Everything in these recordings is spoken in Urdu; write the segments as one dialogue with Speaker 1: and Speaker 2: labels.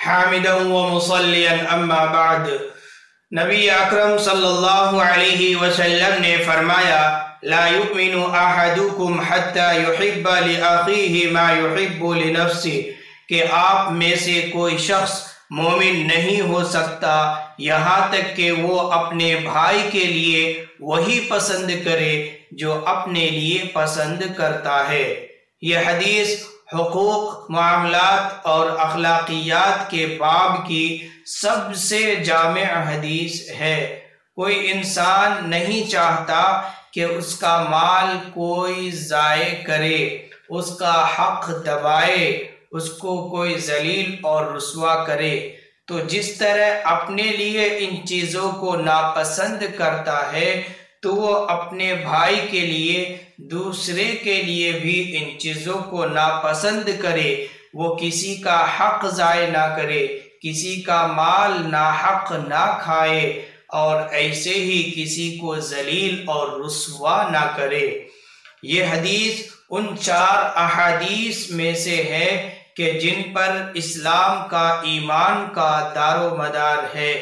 Speaker 1: حامدا ومصلیا اما بعد۔ نبی اکرم صلی اللہ علیہ وسلم نے فرمایا لا یؤمن احدکم حتی یحب لأخیہ ما یحب لنفسہ، کہ آپ میں سے کوئی شخص مومن نہیں ہو سکتا یہاں تک کہ وہ اپنے بھائی کے لیے وہی پسند کرے جو اپنے لیے پسند کرتا ہے۔ یہ حدیث حقوق، معاملات اور اخلاقیات کے باب کی سب سے جامع حدیث ہے۔ کوئی انسان نہیں چاہتا کہ اس کا مال کوئی ضائع کرے، اس کا حق دبائے، اس کو کوئی ذلیل اور رسوا کرے۔ تو جس طرح اپنے لیے ان چیزوں کو ناپسند کرتا ہے تو وہ اپنے بھائی کے لیے، دوسرے کے لیے بھی ان چیزوں کو ناپسند کرے۔ وہ کسی کا حق ضائع نہ کرے، کسی کا مال ناحق نہ کھائے، اور ایسے ہی کسی کو ذلیل اور رسوا نہ کرے۔ یہ حدیث ان 4 احادیث میں سے ہے کہ جن پر اسلام کا، ایمان کا دار و مدار ہے۔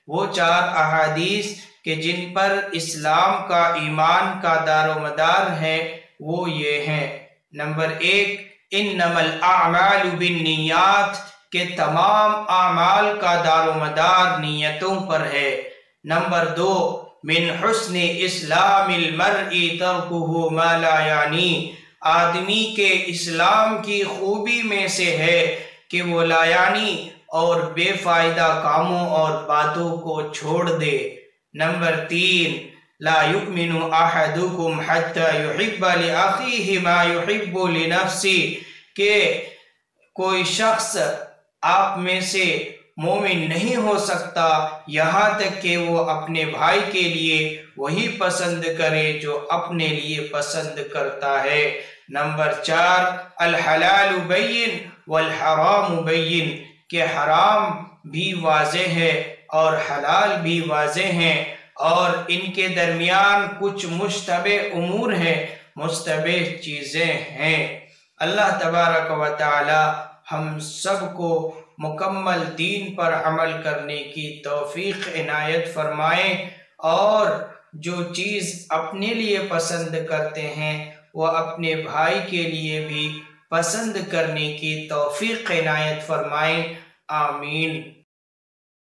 Speaker 1: وہ 4 احادیث کہ جن پر اسلام کا، ایمان کا دار و مدار ہے وہ یہ ہیں۔ نمبر 1، انما الاعمال بالنیات، کہ تمام اعمال کا دار و مدار نیتوں پر ہے۔ نمبر 2، من حسن اسلام المرء ترکہ ما لا یعنی، آدمی کے اسلام کی خوبی میں سے ہے کہ وہ لا یعنی اور بے فائدہ کاموں اور باتوں کو چھوڑ دے۔ نمبر 3، لا یؤمن احدکم حتی یحب لأخیہ ما یحب لنفسہ، کہ کوئی شخص آپ میں سے مومن نہیں ہو سکتا یہاں تک کہ وہ اپنے بھائی کے لیے وہی پسند کرے جو اپنے لیے پسند کرتا ہے۔ نمبر 4، الحلال بین والحرام بین، کہ حرام بھی واضح ہے اور حلال بھی واضح ہیں، اور ان کے درمیان کچھ مشتبہ امور ہیں، مشتبہ چیزیں ہیں۔ اللہ تبارک و تعالی ہم سب کو مکمل دین پر عمل کرنے کی توفیق عنایت فرمائے، اور جو چیز اپنے لیے پسند کرتے ہیں وہ اپنے بھائی کے لیے بھی پسند کرنے کی توفیق عنایت فرمائے۔ آمین۔